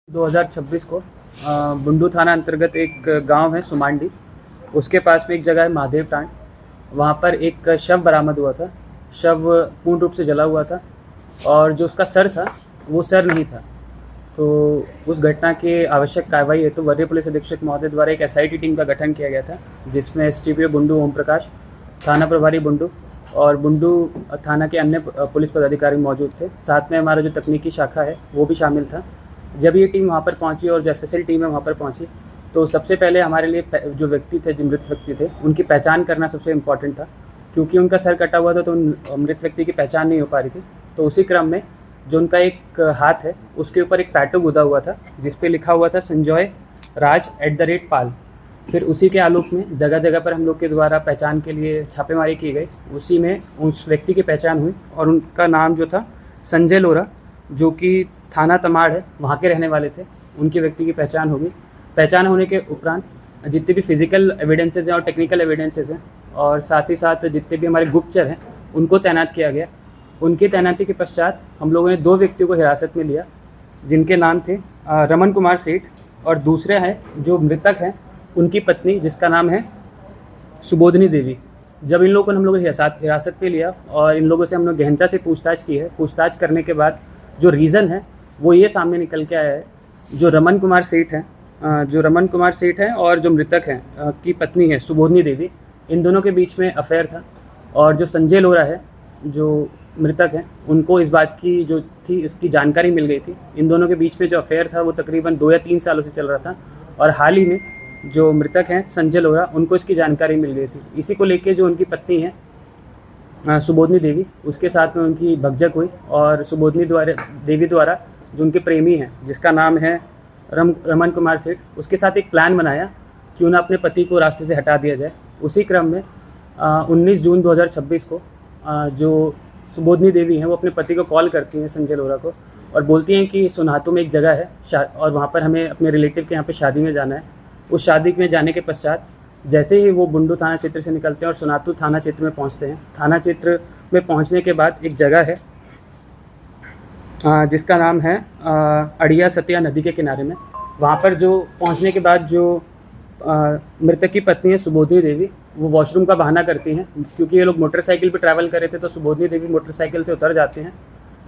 2026 को बुंडू थाना अंतर्गत एक गांव है सुमांडी, उसके पास में एक जगह है महादेव टांड। वहां पर एक शव बरामद हुआ था। शव पूर्ण रूप से जला हुआ था और जो उसका सर था वो सर नहीं था। तो उस घटना की आवश्यक कार्रवाई हेतु वरीय पुलिस अधीक्षक महोदय द्वारा एक एसआईटी टीम का गठन किया गया था, जिसमें एसटीपीओ बुंडू ओम प्रकाश, थाना प्रभारी बुंडू और बुंडू थाना के अन्य पुलिस पदाधिकारी मौजूद थे। साथ में हमारा जो तकनीकी शाखा है वो भी शामिल था। जब ये टीम वहाँ पर पहुँची और जो एफएसएल टीम है वहाँ पर पहुँची, तो सबसे पहले हमारे लिए जो व्यक्ति थे, जो मृत व्यक्ति थे, उनकी पहचान करना सबसे इम्पॉर्टेंट था, क्योंकि उनका सर कटा हुआ था तो उन मृत व्यक्ति की पहचान नहीं हो पा रही थी। तो उसी क्रम में जो उनका एक हाथ है उसके ऊपर एक टैटू गुदा हुआ था, जिस पे लिखा हुआ था संजय राज @पाल। फिर उसी के आलोक में जगह जगह पर हम लोग के द्वारा पहचान के लिए छापेमारी की गई। उसी में उस व्यक्ति की पहचान हुई और उनका नाम जो था संजय लोरा, जो कि थाना तमाड़ है, वहाँ के रहने वाले थे। उनकी व्यक्ति की पहचान होगी। पहचान होने के उपरांत जितने भी फिजिकल एविडेंसेस हैं और टेक्निकल एविडेंसेस हैं और साथ ही साथ जितने भी हमारे गुप्तचर हैं उनको तैनात किया गया। उनकी तैनाती के पश्चात हम लोगों ने 2 व्यक्तियों को हिरासत में लिया, जिनके नाम थे रमन कुमार सेठ, और दूसरे हैं जो मृतक हैं उनकी पत्नी, जिसका नाम है सुबोधनी देवी। जब इन लोगों को हम लोगों ने हिरासत में लिया और इन लोगों से हम लोग गहनता से पूछताछ की है। पूछताछ करने के बाद जो रीज़न है वो ये सामने निकल के आया है, जो रमन कुमार सेठ हैं और जो मृतक हैं की पत्नी है सुबोधनी देवी, इन दोनों के बीच में अफेयर था। और जो संजय लोरा है, जो मृतक हैं, उनको इस बात की जो थी इसकी जानकारी मिल गई थी। इन दोनों के बीच में जो अफेयर था वो तकरीबन 2 या 3 सालों से चल रहा था और हाल ही में जो मृतक हैं संजय लोरा, उनको इसकी जानकारी मिल गई थी। इसी को लेके जो उनकी पत्नी है सुबोधनी देवी, उसके साथ में उनकी भगदड़ हुई और सुबोधनी देवी द्वारा जो उनके प्रेमी हैं, जिसका नाम है रमन कुमार सेठ, उसके साथ एक प्लान बनाया कि उन्हें अपने पति को रास्ते से हटा दिया जाए। उसी क्रम में 19 जून 2026 को जो सुबोधनी देवी हैं वो अपने पति को कॉल करती हैं, संजय लोरा को, और बोलती हैं कि सोनातू में एक जगह है और वहाँ पर हमें अपने रिलेटिव के यहाँ पे शादी में जाना है। उस शादी में जाने के पश्चात जैसे ही वो बुंडू थाना क्षेत्र से निकलते हैं और सोनातू थाना क्षेत्र में पहुँचते हैं, थाना क्षेत्र में पहुँचने के बाद एक जगह है जिसका नाम है अड़िया सतिया नदी के किनारे में। वहाँ पर जो पहुँचने के बाद जो मृतक की पत्नी है सुबोधनी देवी, वो वॉशरूम का बहाना करती हैं, क्योंकि ये लोग मोटरसाइकिल पे ट्रैवल कर रहे थे। तो सुबोधनी देवी मोटरसाइकिल से उतर जाते हैं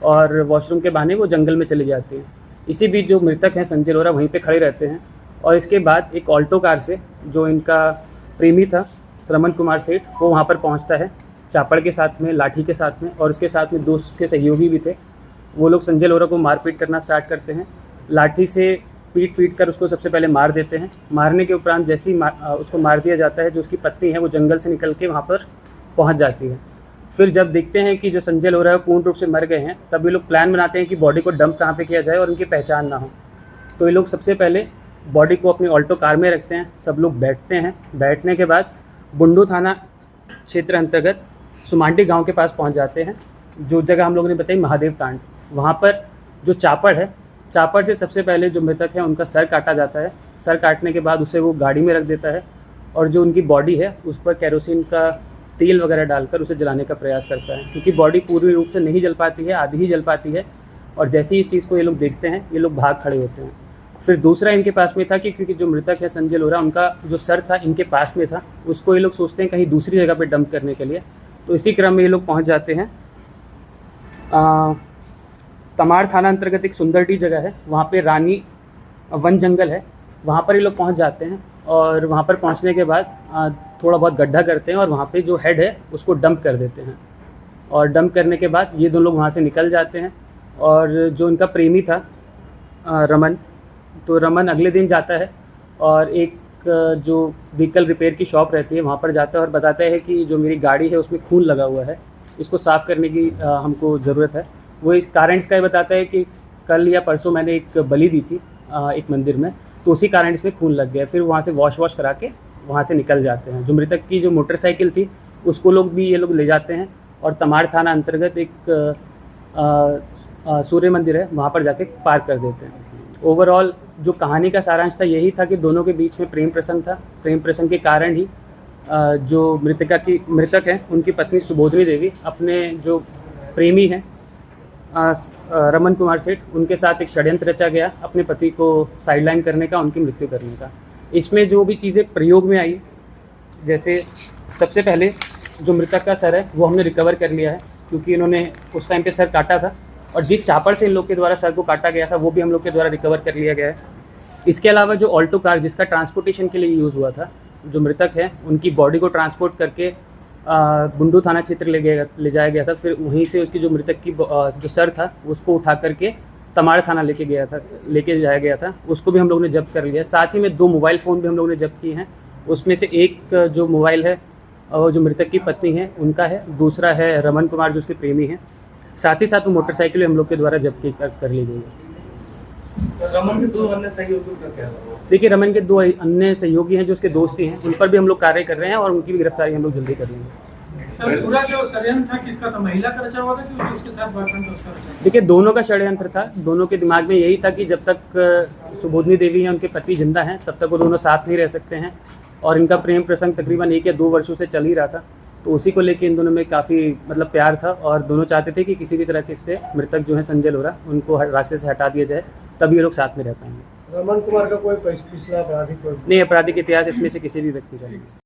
और वॉशरूम के बहाने वो जंगल में चली जाती हैं। इसी बीच जो मृतक हैं संजय लोरा वहीं पे खड़े रहते हैं और इसके बाद एक ऑल्टो कार से जो इनका प्रेमी था रमन कुमार सेठ, वो वहाँ पर पहुँचता है चापड़ के साथ में, लाठी के साथ में, और उसके साथ में 2 उसके सहयोगी भी थे। वो लोग संजय लोरा को मारपीट करना स्टार्ट करते हैं। लाठी से पीट कर उसको सबसे पहले मार देते हैं। मारने के उपरांत जैसे ही उसको मार दिया जाता है, जो उसकी पत्नी है वो जंगल से निकल के वहाँ पर पहुँच जाती है। फिर जब देखते हैं कि जो संजय लोरा है पूर्ण रूप से मर गए हैं, तब ये लोग प्लान बनाते हैं कि बॉडी को डंप कहाँ पे किया जाए और उनकी पहचान ना हो। तो ये लोग सबसे पहले बॉडी को अपनी ऑल्टो कार में रखते हैं। सब लोग बैठते हैं। बैठने के बाद बुंडू थाना क्षेत्र अंतर्गत सुमांडी गाँव के पास पहुँच जाते हैं, जो जगह हम लोगों ने बताई महादेव टांड। वहाँ पर जो चापड़ है, चापड़ से सबसे पहले जो मृतक है उनका सर काटा जाता है। सर काटने के बाद उसे वो गाड़ी में रख देता है और जो उनकी बॉडी है उस पर केरोसिन का तेल वगैरह डालकर उसे जलाने का प्रयास करता है, क्योंकि बॉडी पूरी रूप से नहीं जल पाती है, आधी ही जल पाती है। और जैसे ही इस चीज़ को ये लोग देखते हैं, ये लोग भाग खड़े होते हैं। फिर दूसरा इनके पास में था कि क्योंकि जो मृतक है संजय लोरा, उनका जो सर था इनके पास में था, उसको ये लोग सोचते हैं कहीं दूसरी जगह पर डंप करने के लिए। तो इसी क्रम में ये लोग पहुँच जाते हैं तमाड़ थाना अंतर्गत एक सुंदरडी जगह है, वहाँ पे रानी वन जंगल है, वहाँ पर ये लोग पहुँच जाते हैं। और वहाँ पर पहुँचने के बाद थोड़ा बहुत गड्ढा करते हैं और वहाँ पे जो हेड है उसको डंप कर देते हैं। और डंप करने के बाद ये दोनों लोग वहाँ से निकल जाते हैं। और जो इनका प्रेमी था रमन, तो रमन अगले दिन जाता है और एक जो व्हीकल रिपेयर की शॉप रहती है वहाँ पर जाता है और बताता है कि जो मेरी गाड़ी है उसमें खून लगा हुआ है, इसको साफ़ करने की हमको ज़रूरत है। वो इस कारण इसका ये बताता है कि कल या परसों मैंने एक बलि दी थी एक मंदिर में, तो उसी कारण इसमें खून लग गया। फिर वहाँ से वॉश करा के वहाँ से निकल जाते हैं। जो मृतक की जो मोटरसाइकिल थी उसको ये लोग ले जाते हैं और तमाड़ थाना अंतर्गत एक सूर्य मंदिर है, वहाँ पर जाके पार्क कर देते हैं। ओवरऑल जो कहानी का सारांश था यही था कि दोनों के बीच में प्रेम प्रसंग था। प्रेम प्रसंग के कारण ही जो मृतक है उनकी पत्नी सुबोधनी देवी अपने जो प्रेमी हैं रमन कुमार सेठ, उनके साथ एक षड्यंत्र रचा गया अपने पति को साइडलाइन करने का, उनकी मृत्यु करने का। इसमें जो भी चीज़ें प्रयोग में आई, जैसे सबसे पहले जो मृतक का सर है वो हमने रिकवर कर लिया है, क्योंकि इन्होंने उस टाइम पे सर काटा था, और जिस चापड़ से इन लोग के द्वारा सर को काटा गया था वो भी हम लोग के द्वारा रिकवर कर लिया गया है। इसके अलावा जो ऑल्टो कार जिसका ट्रांसपोर्टेशन के लिए यूज़ हुआ था, जो मृतक है उनकी बॉडी को ट्रांसपोर्ट करके बुंडू थाना क्षेत्र ले जाया गया था। फिर वहीं से उसकी जो मृतक की जो सर था उसको उठा करके तमाड़ थाना लेके जाया गया था, उसको भी हम लोगों ने जब्त कर लिया। साथ ही में 2 मोबाइल फ़ोन भी हम लोगों ने जब्त किए हैं। उसमें से एक जो मोबाइल है जो मृतक की पत्नी है उनका है, दूसरा है रमन कुमार जो उसके प्रेमी हैं। साथ ही साथ वो मोटरसाइकिल हम लोग के द्वारा जब्त कर ली गई है। रमन के 2 अन्य सहयोगियों का क्या हुआ? देखिए, रमन के 2 अन्य सहयोगी हैं जो उसके दोस्ती हैं, उन पर भी हम लोग कार्य कर रहे हैं और उनकी भी गिरफ्तारी हम लोग जल्दी कर लेंगे। सर, पूरा जो षड्यंत्र था किसका था? महिला का रचा हुआ था कि उसके साथ बॉयफ्रेंड था उसका रचा? देखिए, दोनों का षड्यंत्र था। दोनों के दिमाग में यही था कि जब तक सुबोधनी देवी हैं, उनके पति जिंदा हैं, तब तक वो दोनों साथ नहीं रह सकते हैं, और इनका प्रेम प्रसंग तकरीबन 1 या 2 वर्षों से चल ही रहा था। तो उसी को लेके इन दोनों में काफ़ी प्यार था, और दोनों चाहते थे कि किसी भी तरह से मृतक जो है संजय लोहरा, उनको रास्ते से हटा दिया जाए, तभी ये लोग साथ में रह पाएंगे। रमन कुमार का कोई पिछला आपराधिक नहीं, आपराधिक इतिहास इसमें से किसी भी व्यक्ति का नहीं।